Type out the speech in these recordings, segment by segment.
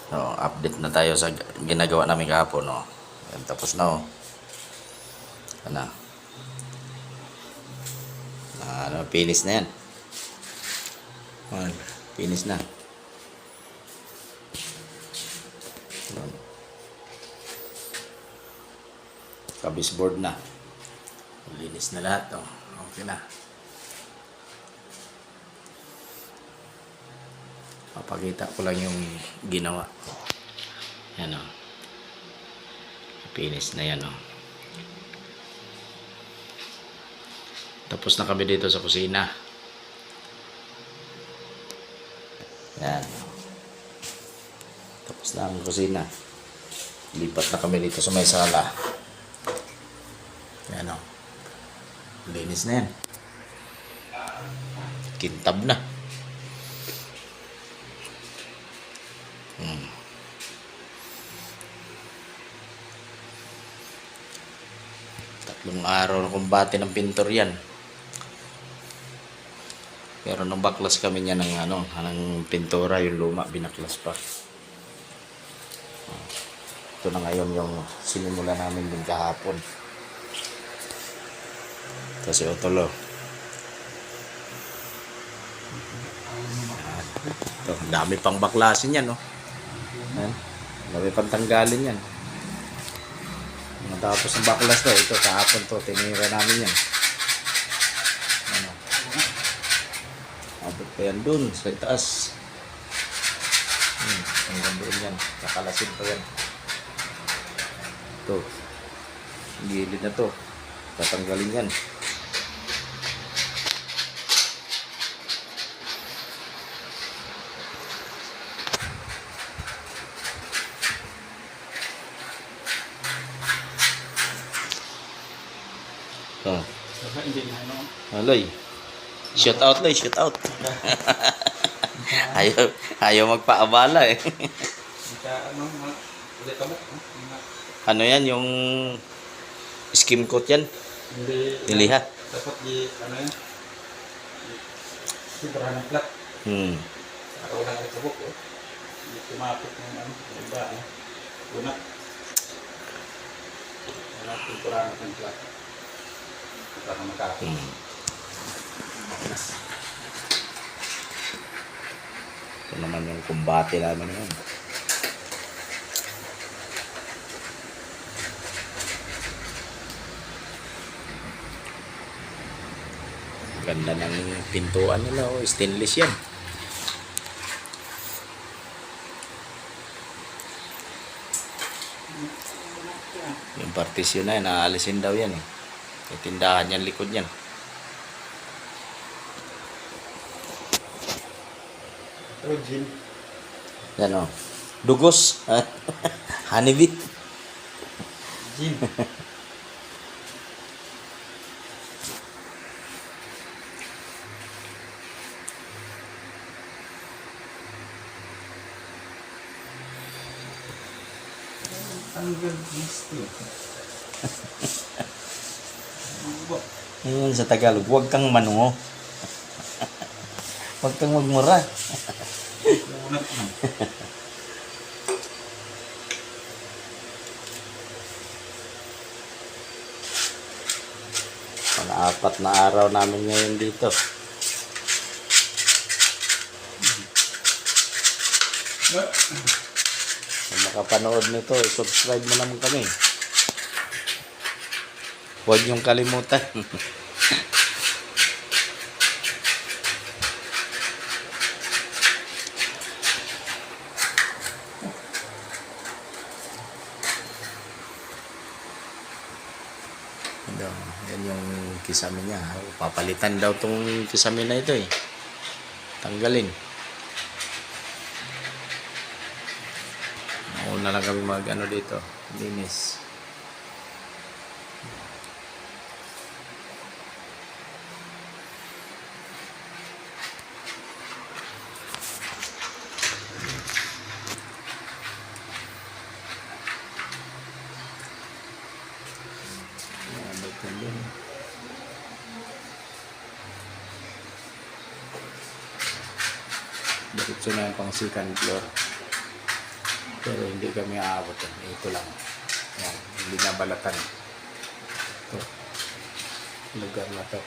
So, update na tayo sa ginagawa namin kahapon, no. Yan, tapos na, oh. Ano? Finish na yan. Ayan, finish na. Ayan. Kabisboard na. Linis na lahat, oh. Okay na. Papakita ko lang yung ginawa. Yan, oh. Finish na yan, oh. Tapos na kami dito sa kusina. Yan. Tapos na ang kusina. Lipat na kami dito sa may sala. Yan, o. Linis na yan. Kintab na. Tatlong araw na kumbate ng pintor yan. Pero nung baklas kami niya ng pintura, yung luma, binaklas pa. Ito na ngayon yung sinimula namin din kahapon. Ito si Otolo. Ito, dami pang baklasin yan, no? Dami pang tanggalin yan. Matapos ang baklas to, ito kahapon to, tinira namin yan. Abot pa yan dun sa itaas. Hanggang doon yan. Kakalasin pa yan. Ito. Gilid na to. Tatanggalin yan. Ito. Aloy. Shoot out, Loy. Shoot out. ayaw magpaabala eh. Ano yan? Yung skim coat yan? Niliha? Dapat di, ano yan? Sibra ng plat. Ako lang ay kabuk, oh. Hindi tumapit ng ano, iba, eh. Una. Wala, sibra ng plat. Para makapit. Ito naman yung kumbate namin yun. Ganda ng pintuan nila, oh. Stainless yan. Yung partisyon na yan, aalisin daw yan, eh. May tindahan yan, likod yan. Oh, Jim. Yan, o. Dugos. Honeybee. Jim. Ang gusto. Yun sa Tagalog, huwag kang manungo. Huwag kang magmura. Pang-apat na araw namin ngayon dito. Kung makapanood nito, subscribe mo naman kami. Huwag niyong kalimutan. Yan yung kisame niya. Papalitan daw tong kisame na ito eh. Tanggalin. Mauna lang kami mag-ano dito. Linis. Diretso na yung pang second floor. Pero hindi kami aabot. Ito lang. Yan, hindi nabalatan. Ito. Lugar na to.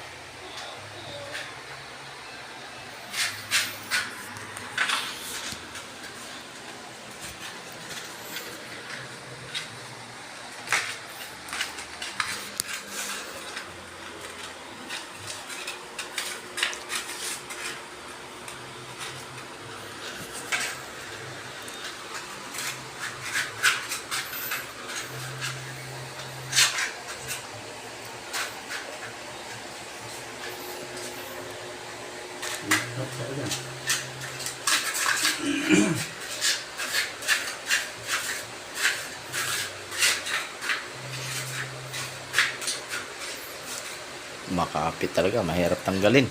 Makapit talaga, mahirap tanggalin.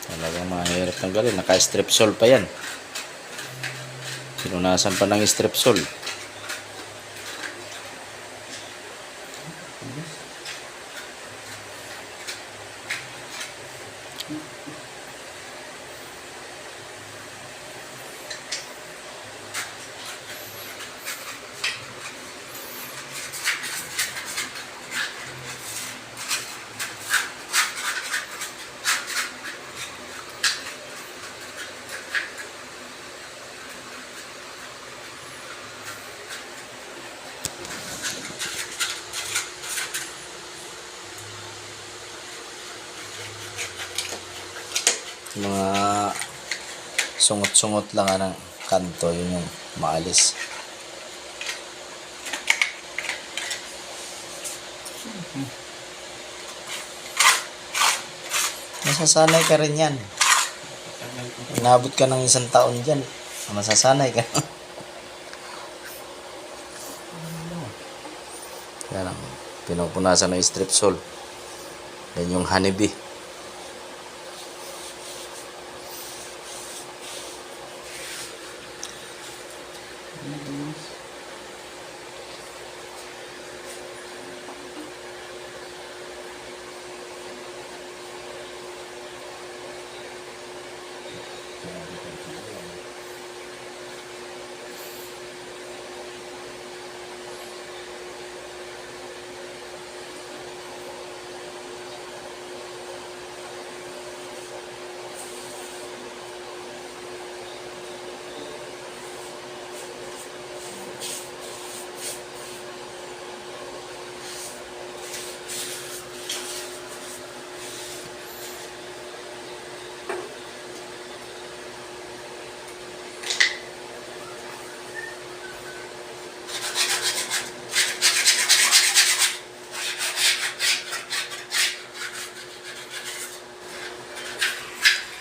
Talagang mahirap tanggalin. Naka-strepsol pa yan. Pinunasan pa ng strepsol. Mga sungot-sungot lang ng kanto, yun yung maalis. Masasanay ka rin yan. Inabot ka ng 1 taon dyan, masasanay ka. Yan ang pinupunasan ng strepsol. Yan yung honeybee.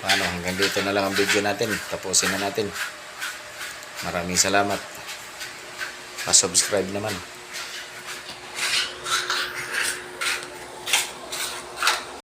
Paano, hanggang dito na lang ang video natin. Tapusin na natin. Maraming salamat. Pa-subscribe naman.